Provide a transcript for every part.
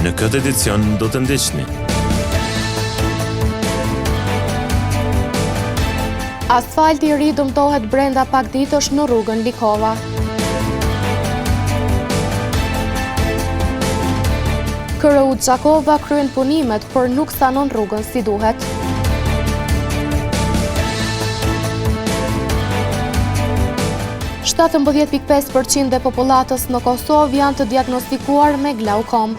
në këtë edicion do të ndiqni. Asfalti i ri dëmtohet brenda pak ditësh në rrugën Likova. KRU Gjakova kryen punimet, por nuk sanon rrugën si duhet. Shtatën 17.5% e popullatës në Kosovë janë të diagnostikuar me glaukom.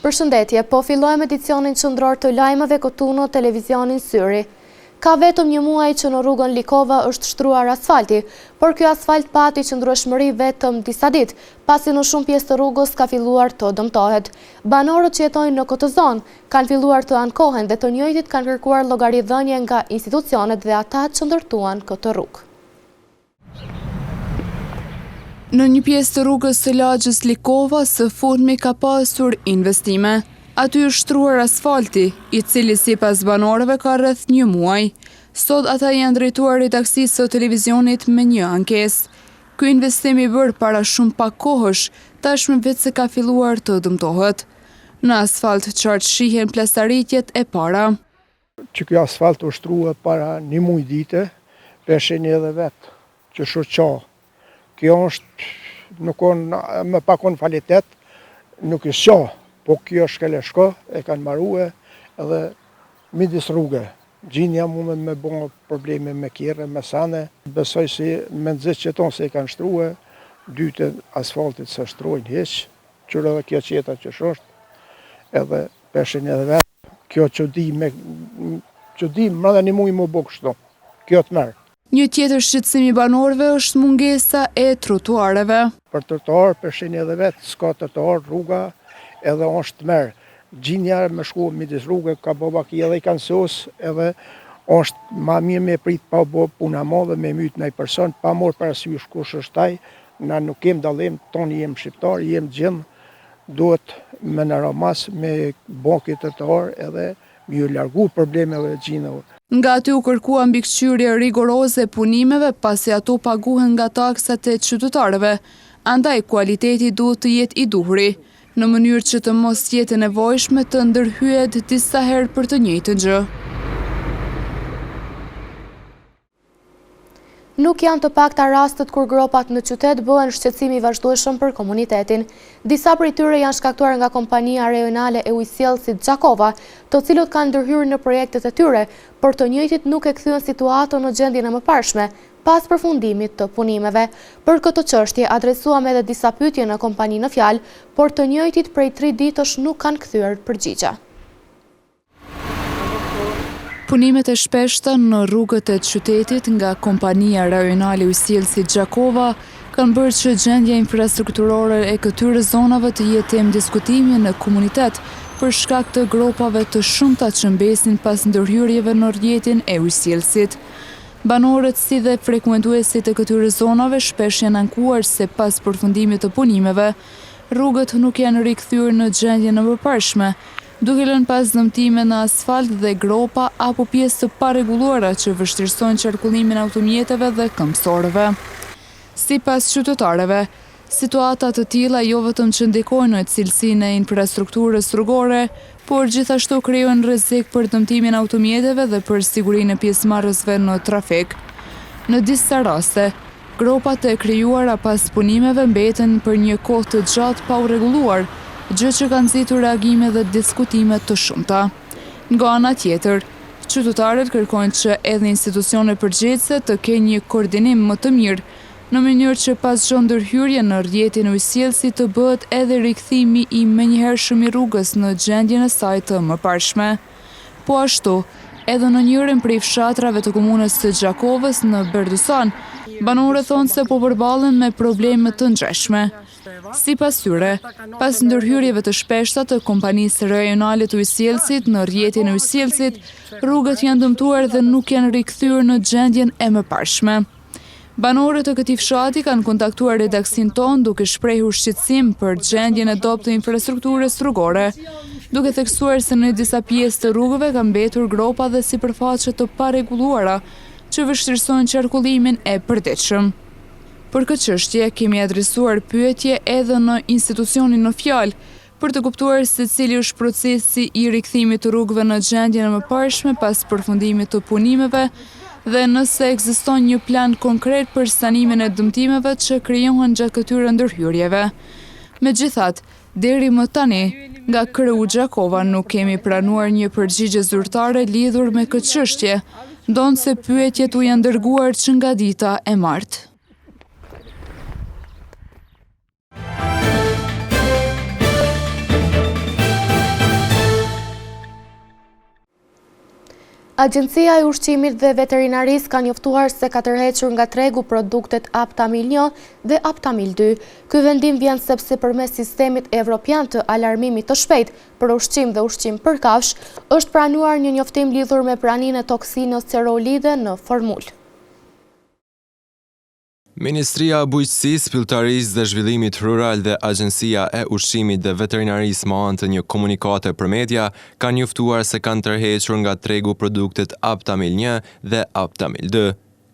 Përshëndetje, po fillojmë edicionin qendror të lajmeve këtu në televizionin Syri. Ka vetëm një muaj që në rrugën Likova është shtruar asfalti, por ky asfalt pati qëndrueshmëri vetëm disa ditë, pasi në shumë pjesë të rrugës ka filluar të dëmtohet. Banorët që jetojnë në këtë zonë kanë filluar të ankohen dhe të njëjtit kanë kërkuar llogaridhënie nga institucionet dhe ata që ndërtuan këtë rrugë. Në një pjesë të rrugës së lagjës Likova, së fundmi ka pasur investime. Aty është shtruar asfalti, i cili sipas banorëve ka rreth një muaj. Sot ata janë drejtuar redaksisë së televizionit me një ankesë. Ky investim i bërë para shumë pak kohësh, tashmë vetë se ka filluar të dëmtohet. Në asfalt qartë shihen plastaritjet e para. Që ky asfalt u shtrua para një muaj dite, peshin edhe vetë që shoqa. Kjo është nuk me pakon kvalitet, nuk është qa. Po kjo shkele shko, e kanë marrue edhe midis rrugë. Gjinja mundet me bo probleme me kjerë, me sane. Besoj si me nëzit që tonë se i kanë shtruhe, dyte asfaltit se shtrojnë heq, qërë edhe kjo qeta që shosht, edhe peshin edhe vetë. Kjo që di mrada një muj më bo kështu, kjo të merë. Një tjetër shqetësim i banorëve është mungesa e trotuareve. Për trotuar, peshin edhe vetë, s'ka trotuar rruga, edhe është merë. Gjinja me shku midis rrugë, ka bo baki edhe i kanë sos, edhe është ma mirë me prit pa bo puna madhe me mytë në i person, pa morë parasysh kush është taj, na nuk kem dallim, tonë jem shqiptar, jem gjendë, duhet me në ramas me bakit të tërë edhe me ju largu problemeve gjinëve. Nga aty u kërkua mbikëqyrje rigoroze punimeve pasi ato paguhen nga taksat e qytetarëve, andaj kualiteti duhet të jetë i duhuri, në mënyrë që të mos jetë nevojshme të ndërhyet disa herë për të njëjtën gjë. Nuk janë të pakta rastet kur gropat në qytet bëhen shqetësim i vazhdueshëm për komunitetin. Disa prej tyre janë shkaktuar nga kompania rajonale e ujësjellësit Gjakova, të cilët kanë ndërhyrë në projektet e tyre, por të njëjtit nuk e kthyen situatën në gjendjen e mëparshme pas përfundimit të punimeve. Për këtë çështje adresuam edhe disa pyetje në kompani në fjalë, por të njëjtit prej 3 ditësh nuk kanë kthyer përgjigje. Punimet e shpeshta në rrugët e qytetit nga kompania rajonale e ujësjellësit Gjakova kanë bërë që gjendja infrastrukturore e këtyre zonave të jetë temë diskutimi në komunitet për shkak të gropave të shumta që mbesin pas ndërhyrjeve në rrjetin e ujësjellësit. Banorët si dhe frekuentuesit e këtyre zonave shpesh janë ankuar se pas përfundimit të punimeve, rrugët nuk janë rikthyer në gjendjen e mëparshme, duke lënë pas dëmtime në asfalt dhe gropa apo pjesë të parregulluara që vështirësojnë qarkullimin e automjeteve dhe këmbësorëve. Sipas qytetarëve, situata të tilla jo vetëm që ndikojnë në cilësinë e infrastrukturës rrugore, por gjithashtu krijojnë rrezik për dëmtimin e automjeteve dhe për sigurinë e pjesëmarrësve në trafik. Në disa raste, gropat e krijuara pas punimeve mbeten për një kohë të gjatë pa u rregulluar, gjë që ka nxitur reagime dhe diskutime të shumta. Nga ana tjetër, qytetarët kërkojnë që edhe institucionet përgjegjëse të kenë një koordinim më të mirë, në mënyrë që pas çdo ndërhyrje në rrjetin e ujësjellësit të bëhet edhe rikthimi i menjëhershëm i rrugës në gjendjen e saj të mëparshme. Po ashtu, edhe në njërin prej fshatrave të komunës së Gjakovës në Berdusan, banorët thonë se po përballen me probleme të ndryshme. Sipas tyre, pas ndërhyrjeve të shpeshta të kompanisë rajonale të ujësjellësit në rrjetin e ujësjellësit, rrugët janë dëmtuar dhe nuk janë rikthyer në gjendjen e mëparshme. Banorët të këtij fshati kanë kontaktuar redaksin tonë duke shprehur shqetësim për gjendjen e dobët të infrastrukturës rrugore, duke theksuar se në disa pjesë të rrugëve kanë mbetur gropa dhe sipërfaqe të parregulluara që vështirësojnë qarkullimin e përditshëm. Për këtë çështje kemi adresuar pyetje edhe në institucionin në fjalë për të kuptuar se cili është procesi i rikthimit të rrugëve në gjendjen e mëparshme pas përfundimit të punimeve dhe nëse ekziston një plan konkret për sanimin e dëmtimeve që krijohen gjatë këtyre ndërhyrjeve. Megjithatë, deri më tani, nga KRU Gjakova nuk kemi pranuar një përgjigje zyrtare lidhur me këtë çështje, ndonse pyetjet u janë dërguar që nga dita e martë. Agjencia e Ushqimit dhe Veterinarisë ka njoftuar se ka tërhequr nga tregu produktet Aptamil 1 dhe Aptamil 2. Ky vendim vjen sepse përmes sistemit evropian të alarmimit të shpejt për ushqim dhe ushqim për kafsh, është pranuar një njoftim lidhur me praninë e toksinës cerolide në formulë. Ministria e Bujqësisë, Pilltarisë dhe Zhvillimit Rural dhe Agjencia e Ushqimit dhe Veterinarisë me anë të një komunikate për media kanë njoftuar se kanë tërhequr nga tregu produktet Aptamil 1 dhe Aptamil 2.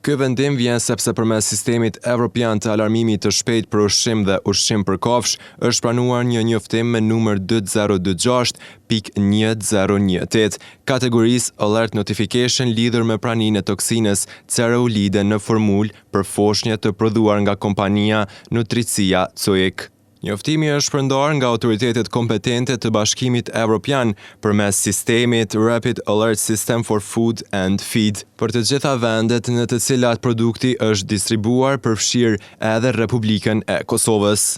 Ky vendim vjen sepse përmes sistemit evropian të alarmimit të shpejt për ushqim dhe ushqim për kafsh është pranuar një njoftim me numër 2026.1018 kategorisë Alert Notification lidhur me praninë e toksinës cerolide në formulë për foshnjë të prodhuar nga kompania Nutricia Coic. Njoftimi është shpërndar nga autoritetet kompetente të Bashkimit Evropian përmes sistemit Rapid Alert System for Food and Feed për të gjitha vendet në të cilat produkti është distribuar, përfshirë edhe Republikën e Kosovës.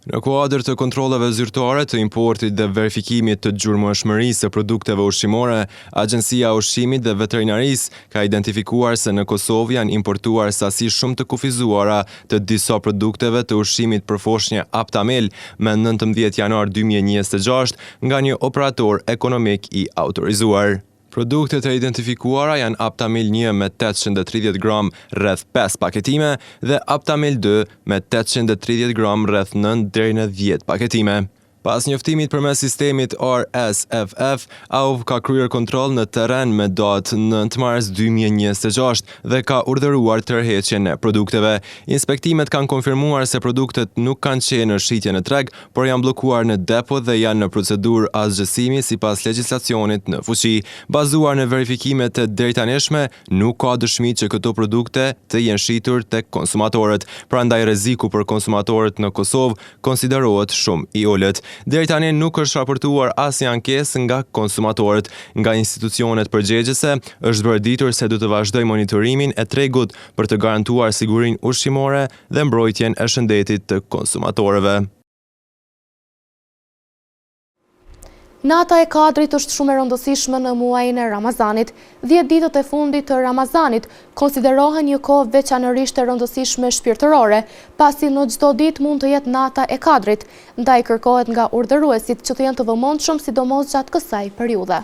Në kuadër të kontrollave zyrtare të importit dhe verifikimit të gjurmëshmërisë së produkteve ushqimore, Agjencia e Ushqimit dhe Veterinarisë ka identifikuar se në Kosovë janë importuar sasi shumë të kufizuara të disa produkteve të ushqimit për foshnjë Aptamil me 19 janar 2026 nga një operator ekonomik i autorizuar. Produktet e identifikuara janë Aptamil 1 me 830 gram rreth 5 paketime dhe Aptamil 2 me 830 gram rreth 9 deri në 10 paketime. Pas njoftimit përmes sistemit RSFF, AUV ka kryer kontroll në terren me datë 9 mars 2026 dhe ka urdhëruar tërheqjen e produkteve. Inspektimet kanë konfirmuar se produktet nuk kanë qenë në shitje në treg, por janë bllokuar në depo dhe janë në procedurë asgjësimi sipas legjislacionit në fuqi. Bazuar në verifikimet e drejtanishme, nuk ka dëshmi që këto produkte të jenë shitur tek konsumatorët. Prandaj rreziku për konsumatorët në Kosovë konsiderohet shumë i ulët. Deri tani nuk është raportuar asnjë ankesë nga konsumatorët. Nga institucionet përgjegjëse është bërë se do të vazhdoj monitorimin e tregut për të garantuar sigurinë ushqimore dhe mbrojtjen e shëndetit të konsumatorëve. Nata e Kadrit është shumë e rëndësishme në muajin e Ramazanit. 10 ditët e fundit të Ramazanit konsiderohen një kohë veçanërisht e rëndësishme shpirtërore, pasi në çdo ditë mund të jetë nata e Kadrit, ndaj kërkohet nga urdhëruesit që të jenë të vëmendshëm sidomos gjatë kësaj periudhe.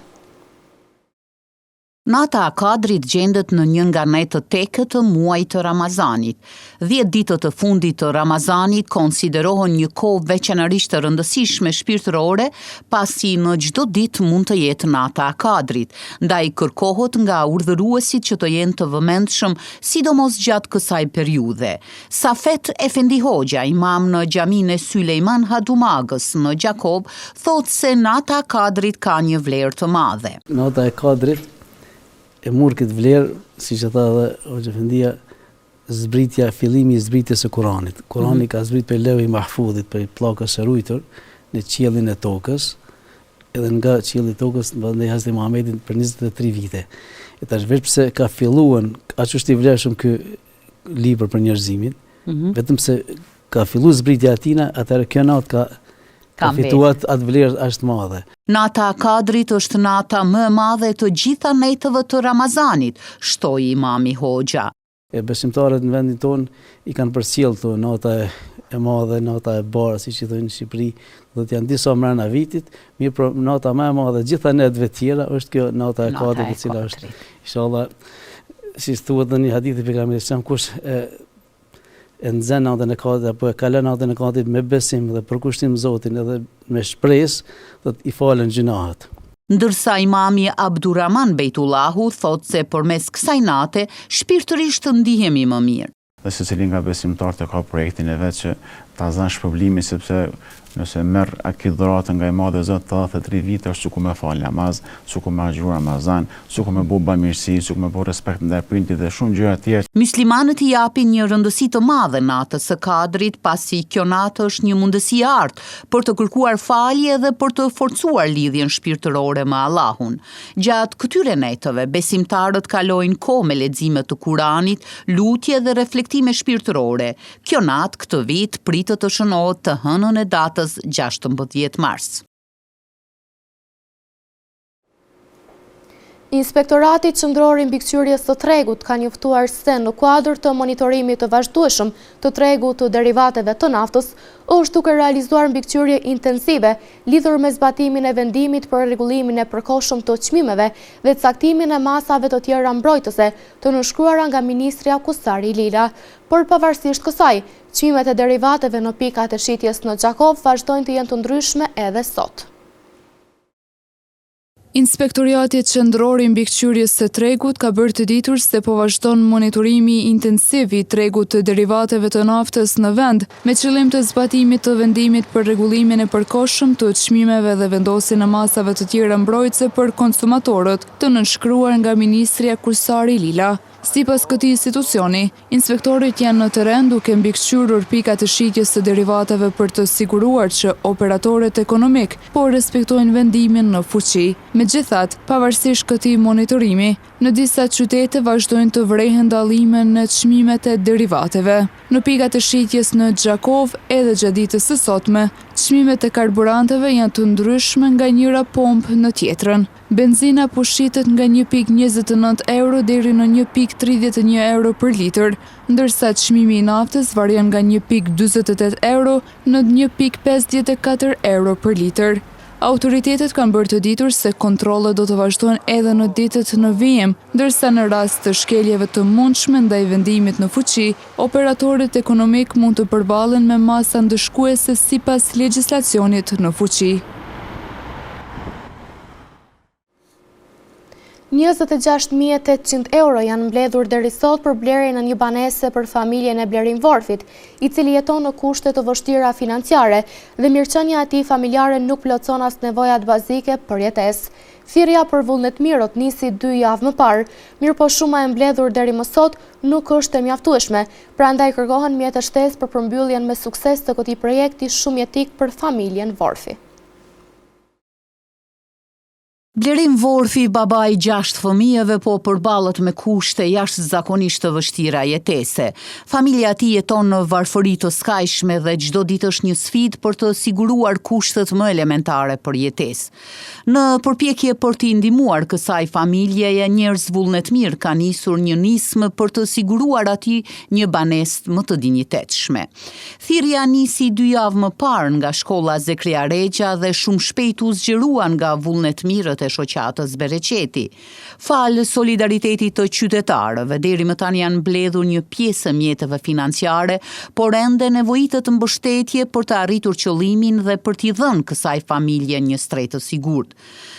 Nata e Kadrit gjendet në një nga netët tekët të muajit të Ramazanit. 10 ditët e fundit të Ramazanit konsiderohen një kohë veçanërisht e rëndësishme shpirtërore, pasi në çdo ditë mund të jetë nata e Kadrit, ndaj kërkohet nga urdhëruesit që të jenë të vëmendshëm sidomos gjatë kësaj periudhe. Safet Efendi Hoxha, imam në xhaminë e Sulejman Hadumagës në Gjakov, thotë se nata e Kadrit ka një vlerë të madhe. Nata e Kadrit e murë këtë vlerë, si që tha dhe Hoxha Efendia, fillimi i zbritjes së Kuranit. Kurani ka zbrit për Levh i Mahfudhit, për pllakës së ruajtur në qiellin e tokës, edhe nga qielli i tokës ndaj Hazreti Muhamedit për 23 vite. E tash veç pse ka filluar aq është i vlerëshëm ky libër për njerëzimin, vetëm se ka filluar zbritja e tij, atëherë kjo natë ka fituar atë vlerë aq të madhe. Nata e Kadrit është nata më e madhe të gjitha netëve të Ramazanit, shtoi imami Hoxha. Besimtarët në vendin tonë i kanë përcjellë këto nata e madhe, nata e barë, siç i thonë në Shqipëri, do të janë disa mrena vitit, mirë por nata më e madhe gjitha netëve tjera është kjo nata e Kadrit, e cila është inshallah, si thuhet në një hadith e pejgamberit sa kush e nxen natën e Kadrit apo e kalon natën e Kadrit me besim dhe përkushtim Zotin edhe me shpresë, do të i falen gjinahet. Ndërsa imami Abdurrahman Bejtullahu thotë se përmes kësaj nate shpirtërisht ndihemi më mirë. Dhe secili nga besimtarët e ka projektin e vet që ta zanë shpërblimin, sepse nëse merr akidhratën nga i madhe Zot 83 vite është suku me fal namaz, suku me agjuru Ramazan, suku me bu bamirësi, suku me bu respekt ndaj prindit dhe shumë gjëra tjera. Myslimanët i japin një rëndësi të madhe natës së Kadrit, pasi kjo natë është një mundësi e artë për të kërkuar falje dhe për të forcuar lidhjen shpirtërore me Allahun. Gjatë këtyre netëve, besimtarët kalojnë kohë me lexime të Kuranit, lutje dhe reflektime shpirtërore. Kjo natë këtë vit pritet të shënohet të hënën e datës 16 mars. Inspektorati Qendror i Mbikëqyrjes së Tregut ka njoftuar se në kuadër të monitorimit të vazhdueshëm të tregut të derivateve të naftës, është duke realizuar mbikëqyrje intensive lidhur me zbatimin e vendimit për rregullimin e përkohshëm të çmimeve dhe caktimin e masave të tjera mbrojtëse të nënshkruara nga Ministria Kusari Lila. Por pavarësisht kësaj, çmimet e derivateve në pikat e shitjes në Gjakov vazhdojnë të jenë të ndryshme edhe sot. Inspektoriati Qendror i Mbikëqyrjes së Tregut ka bërë të ditur se po vazhdon monitorimi intensiv i tregut të derivateve të naftës në vend, me qëllim të zbatimit të vendimit për rregullimin e përkohshëm të çmimeve dhe vendosjen e masave të tjera mbrojtëse për konsumatorët, të nënshkruar nga Ministria Kusari Lila. Sipas këtij institucioni, inspektorët janë në terren duke mbikëqyrur pikat e shitjes së derivateve për të siguruar që operatorët ekonomik po respektojnë vendimin në fuqi. Megjithatë, pavarësisht këtij monitorimi, në disa qytete vazhdojnë të vrehen dallime në çmimet e derivateve. Në pikat e shitjes në Gjakov edhe gjatë ditës së sotme, çmimet e karburanteve janë të ndryshme nga njëra pompë në tjetrën. Benzina po shitet nga 1,29 euro deri në 1,31 euro për litër, ndërsa çmimi i naftës varion nga 1,48 euro në 1,54 euro për litër. Autoritetet kanë bërë të ditur se kontrollet do të vazhdojnë edhe në ditët në vijim, ndërsa në rast të shkeljeve të mundshme ndaj vendimit në fuqi, operatorët ekonomik mund të përballen me masa ndëshkuese sipas legjislacionit në fuqi. 26.800 euro janë mbledhur deri sot për blerjen e një banese për familjen e Blerim Vorfit, i cili jeton në kushte të vështira financiare dhe mirëqenia e tij familjare nuk plotson as nevojat bazike për jetesë. Thirrja për vullnetmirët nisi 2 javë më parë, mirëpo shuma e mbledhur deri më sot nuk është e mjaftueshme, prandaj kërkohen mjete shtesë për përmbylljen me sukses të këtij projekti shumë jetik për familjen Vorfi. Blerim Vorfi, baba i 6 fëmijëve, po përballet me kushte jashtëzakonisht të vështira jetese. Familja e tij jeton në varfëri të skajshme dhe çdo ditë është një sfidë për të siguruar kushtet më elementare për jetesë. Në përpjekje për t'i ndihmuar kësaj familjeje, njerëz vullnetmirë kanë nisur një nismë për të siguruar atij një banesë më të dinjitetshme. Thirrja nisi 2 javë më parë nga shkolla Zekria Regja dhe shumë shpejt u zgjeruan nga vullnetmirët e shoqatës Bereqeti. Falë solidaritetit të qytetarëve, deri më tani janë mbledhur një pjesë mjeteve financiare, por ende nevojitet mbështetje për të arritur qëllimin dhe për t'i dhënë kësaj familje një stret të sigurt.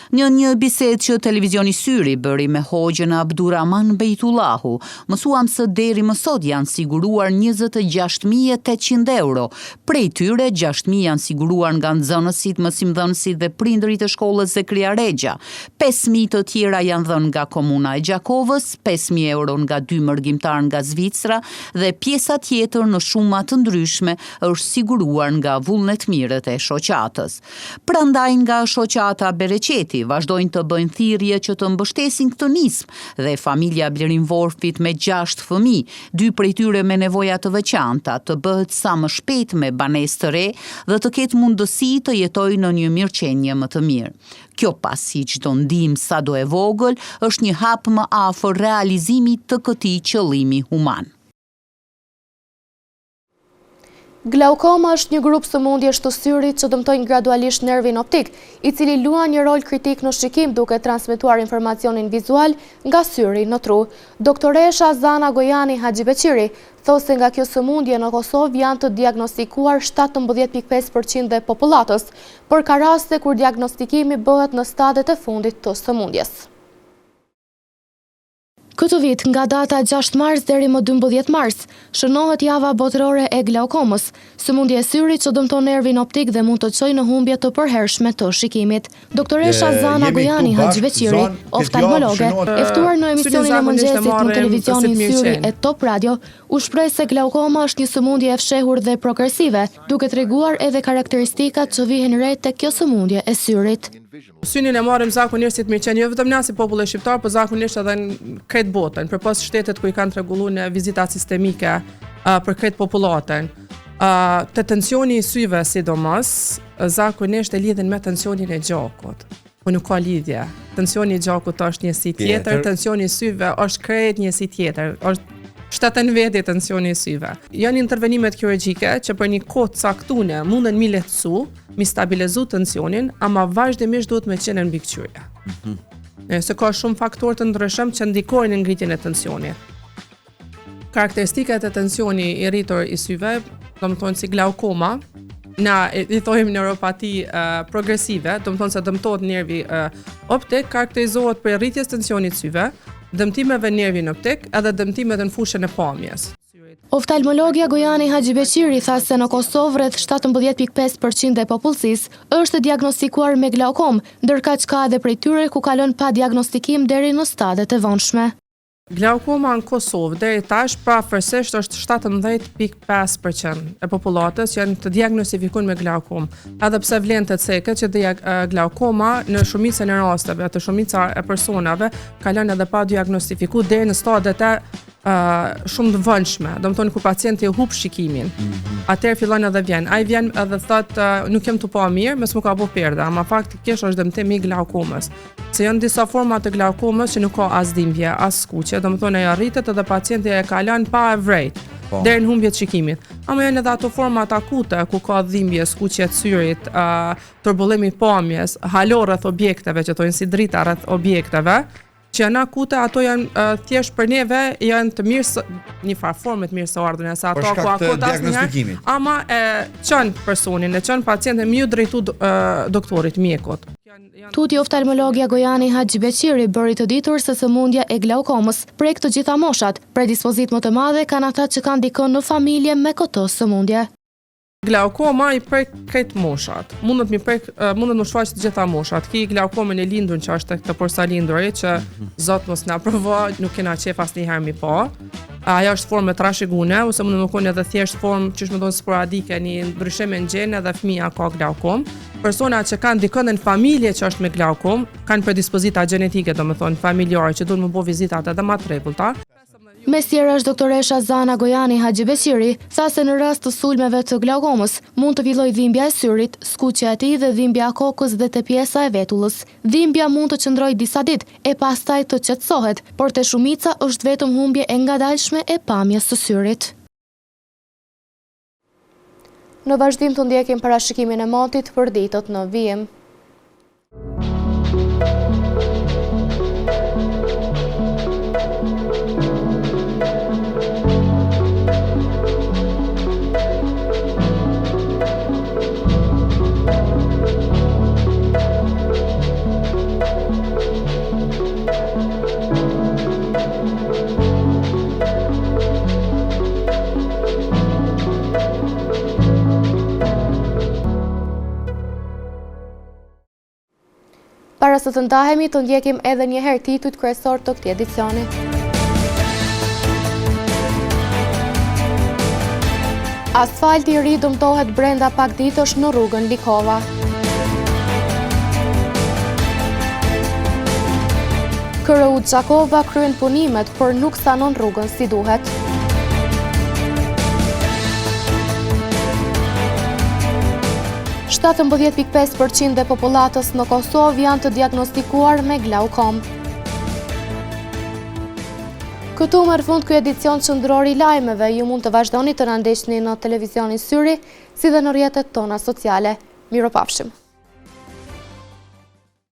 Në një bisedë që televizioni Syri bëri me Hoxhën Abduraman Bejtullahu, mësuam se deri më sot janë siguruar 26.800 euro. Prej tyre 6.000 janë siguruar nga nxënësit, mësimdhënësit dhe prindërit e shkollës Zekria Regja. 5.000 të tjera janë dhënë nga komuna e Gjakovës, 5.000 euro nga 2 mërgjimtar nga Zvicra dhe pjesa tjetër në shuma të ndryshme është siguruar nga vullnetmirët e shoqatës. Prandaj nga shoqata Bereqeti vazhdojnë të bëjnë thirrje që të mbështesin këtë nismë dhe familja Blerim Vorfit me 6 fëmijë, 2 prej tyre me nevoja të veçanta, të bëhet sa më shpejt me banesë të re dhe të ketë mundësi të jetojë në një mirëqenie më të mirë. Kjo pasi çdo ndihmë sado e vogël është një hap më afër realizimit të këtij qëllimi human. Glaukoma është një grup sëmundjesh të syrit që dëmtojnë gradualisht nervin optik, i cili luan një rol kritik në shikim duke transmetuar informacionin vizual nga syri në tru. Doktoresha Zana Gojani Haxhibeqiri thosë se nga kjo sëmundje në Kosovë janë të diagnostikuar 17.5% e popullatës, por ka raste kur diagnostikimi bëhet në stadet e fundit të sëmundjes. Këtë vit, nga data 6 mars deri më 12 mars, shënohet java botërore e glaukomës, sëmundje e syrit që dëmton nervin optik dhe mund të çojë në humbje të përhershme të shikimit. Doktoresha Zana Gojani Haxhibeqiri, oftalmologe, e ftuar në emisionin e mëngjesit në televizionin Syri e Top Radio, u shpreh se glaukoma është një sëmundje e fshehur dhe progresive, duke treguar edhe karakteristikat që vihen re tek kjo sëmundje e syrit. Synin e marrim zakonisht si të mirëqenie, jo vetëm na si populli shqiptar, por zakonisht edhe në krejt botën, përpos shtetet ku i kanë rregulluar në vizita sistemike për krejt popullatën. Të tensioni i syve sidomos, zakonisht e lidhin me tensionin e gjakut. Po nuk ka lidhje. Tensioni i gjakut është njësi tjetër, tensioni i syve është krejt njësi tjetër. Është shtatën veti tensioni i syve. Janë intervenimet kirurgjike që për një kohë caktune munden mi lehtësu, mi stabilizu tensionin, ama vazhdimisht duhet me qenë në mbikëqyrje. Se ka shumë faktorë të ndryshëm që ndikojnë në ngritjen e tensionit. Karakteristikat e tensioni i rritur i syve, do të thonë si glaukoma, na i thojmë neuropati progresive, do të thonë se dëmtohet nervi optik, karakterizohet për rritjes tensionit syve, dëmtimeve nervin optik edhe dëmtimet në fushën e pamjes. Oftalmologja Gojani Haxhibeqiri tha se në Kosovë rreth 17.5% e popullsisë është diagnostikuar me glaukom, ndërkaq ka edhe prej tyre ku kalon pa diagnostikim deri në stadet e vonshme. Glaukoma në Kosovë deri tash pavarësisht është 17.5% e popullatës që janë të diagnostifikuar me glaukom. Edhe pse vlen të cekët që glaukoma në shumicën e rasteve, të shumica e personave kalon edhe pa diagnostifikuar deri në stadet e shumë të vëndshme, do më thonë ku pacienti e hup shikimin. Atëherë fillon edhe vjen. Ai vjen edhe thotë nuk jem të pa mirë, mes më ka bu perda, ama faktikisht është dëmtim i glaukomës. Se janë disa forma të glaukomës që nuk ka as dhimbje, as skuqje, do më thonë ajo arritet edhe pacienti e kalon pa e vrejt, deri në humbje të shikimit. Ama janë edhe ato format akute ku ka dhimbje, skuqje të syrit, turbullimi i pamjes, halo rreth objekteve, që thonë si drita rreth objekteve, që janë akute, ato janë thjesht për neve, janë të mirë, një farë formë të mirë së ardhën, se ato ku akute asnjëherë, ama e çon personin, e çon pacientin më ju drejtu doktorit, mjekut. Tuti oftalmologja Gojani Haxhibeqiri bëri të ditur se sëmundja e glaukomës prek të gjitha moshat, predispozit më të madhe kanë ata që kanë dikon në familje me këto sëmundje. Glaukoma i prek krejt moshat. Mundet më shfaqet të gjitha moshat. Ki glaukomën e lindur që është të porsalindurit që Zot mos na provo, nuk kena qef asnjëherë mi pa. Ajo është formë trashëgune ose mund të kenë edhe thjesht formë që më thon sporadike, një ndryshim në gjen edhe fëmia ka glaukom. Persona që kanë dikon në familje që është me glaukom, kanë predispozita gjenetike, domethënë familjare që duhen më bëj vizitat edhe më të rregullta. Mes tjera është doktoresha Zana Gojani Haxhibeqiri, tha se në rast të sulmeve të glaukomës mund të fillojë dhimbja e syrit, skuqja e tij dhe dhimbja e kokës dhe te pjesa e vetullës. Dhimbja mund të qëndrojë disa ditë e pastaj të qetësohet, por te shumica është vetëm humbje e ngadalshme e pamjes së syrit. Në vazhdim të ndjekim parashikimin e motit për ditët në vijim. Para se të ndahemi, të ndjekim edhe një herë titujt kryesor të këtij edicioni. Asfalti i ri dëmtohet brenda pak ditësh në rrugën Likova. KRU Gjakova kryen punimet, por nuk sanon rrugën si duhet. Shtatë 17.5% e popullatës në Kosovë janë të diagnostikuar me glaukom. Këtu merr fund ky edicion qendror i lajmeve. Ju mund të vazhdoni të na ndjeni në televizionin Syri, si dhe në rrjetet tona sociale. Miropafshim.